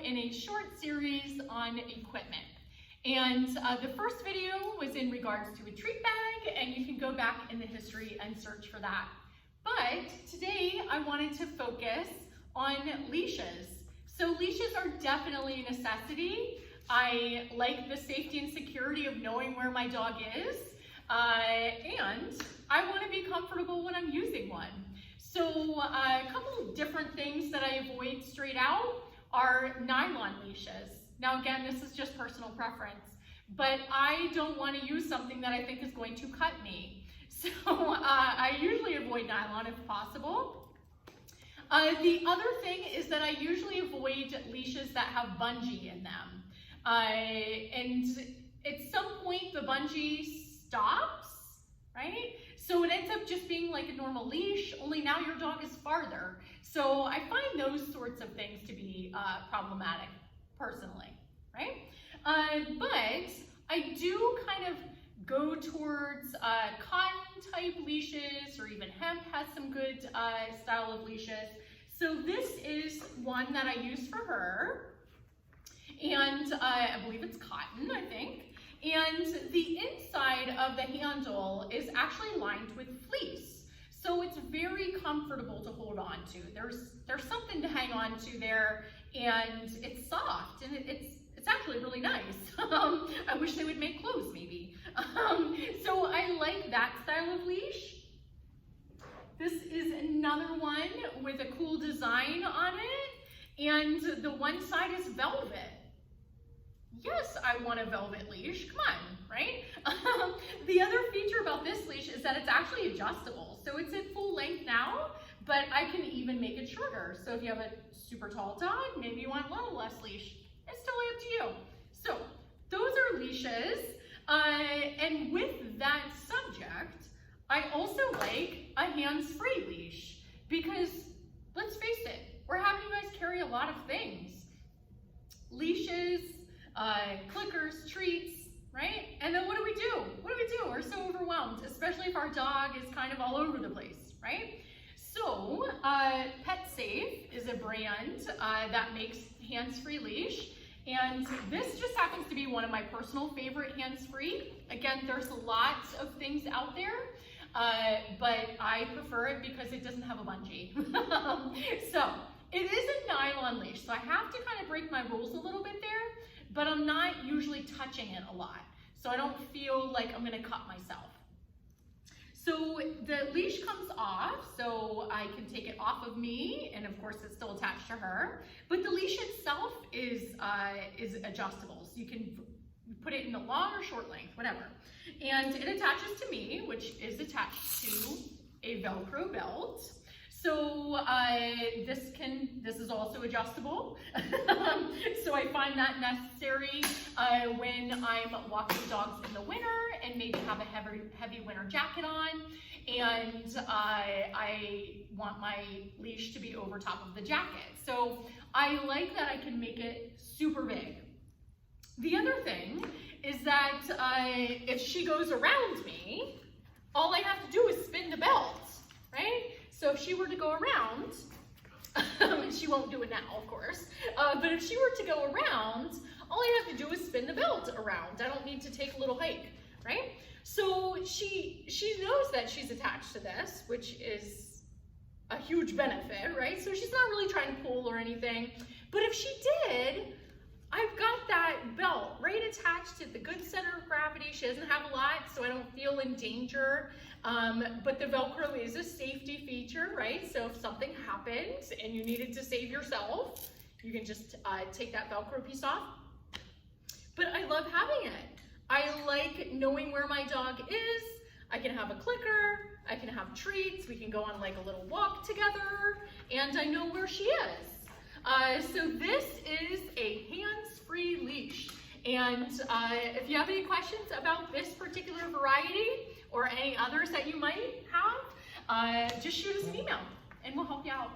in a short series on equipment. And the first video was in regards to a treat bag, and you can go back in the history and search for that. But today I wanted to focus on leashes. So leashes are definitely a necessity. I like the safety and security of knowing where my dog is, and I want to be comfortable when I'm using one. So a couple of different things that I avoid straight out are nylon leashes. Now again, this is just personal preference, but I don't want to use something that I think is going to cut me. So I usually avoid nylon if possible. The other thing is that I usually avoid leashes that have bungee in them. And at some point the bungee stops, right? So it ends up just being like a normal leash, only now your dog is farther. So I find those sorts of things to be problematic personally, right? But I do kind of go towards cotton type leashes, or even hemp has some good style of leashes. So this is one that I use for her, and I believe it's cotton, I think. And the inside of the handle is actually lined with fleece. So it's very comfortable to hold on to. There's something to hang on to there, and it's soft, and it's actually really nice. I wish they would make clothes maybe. So I like that style of leash. This is another one with a cool design on it, and the one side is velvet. Yes, I want a velvet leash, come on, right? The other feature about this leash is that it's actually adjustable. So it's at full length now, but I can even make it shorter. So if you have a super tall dog, maybe you want a little less leash. It's totally up to you. So those are leashes. And with that subject, I also like a hands-free leash because let's face it, we're having you guys carry a lot of things. Leashes, clickers, treats, right? And then what do we do? We're so overwhelmed, especially if our dog is kind of all over the place, right? So Petsafe is a brand that makes hands-free leash, and this just happens to be one of my personal favorite hands-free. Again, there's lots of things out there, but I prefer it because it doesn't have a bungee. So it is a nylon leash, so I have to kind of break my rules a little bit there, but I'm not usually touching it a lot, so I don't feel like I'm gonna cut myself. So the leash comes off, so I can take it off of me, and of course it's still attached to her, but the leash itself is adjustable, so you can put it in the long or short length, whatever. And it attaches to me, which is attached to a Velcro belt. So this is also adjustable. So I find that necessary when I'm walking dogs in the winter and maybe have a heavy winter jacket on, and I want my leash to be over top of the jacket. So I like that I can make it super big. The other thing is that if she goes around me, all I have to do is spin the belt, right? So if she were to go around, and she won't do it now, of course, but if she were to go around, all I have to do is spin the belt around. I don't need to take a little hike, right? So she knows that she's attached to this, which is a huge benefit, right? So she's not really trying to pull or anything, but if she did, I've got that belt right attached to the good center of gravity. She doesn't have a lot, so I don't feel in danger. But the Velcro is a safety feature, right? So if something happens and you needed to save yourself, you can just take that Velcro piece off. But I love having it. I like knowing where my dog is. I can have a clicker, I can have treats, we can go on like a little walk together, and I know where she is. So this is a hands-free leash, and if you have any questions about this particular variety or any others that you might have, just shoot us an email and we'll help you out.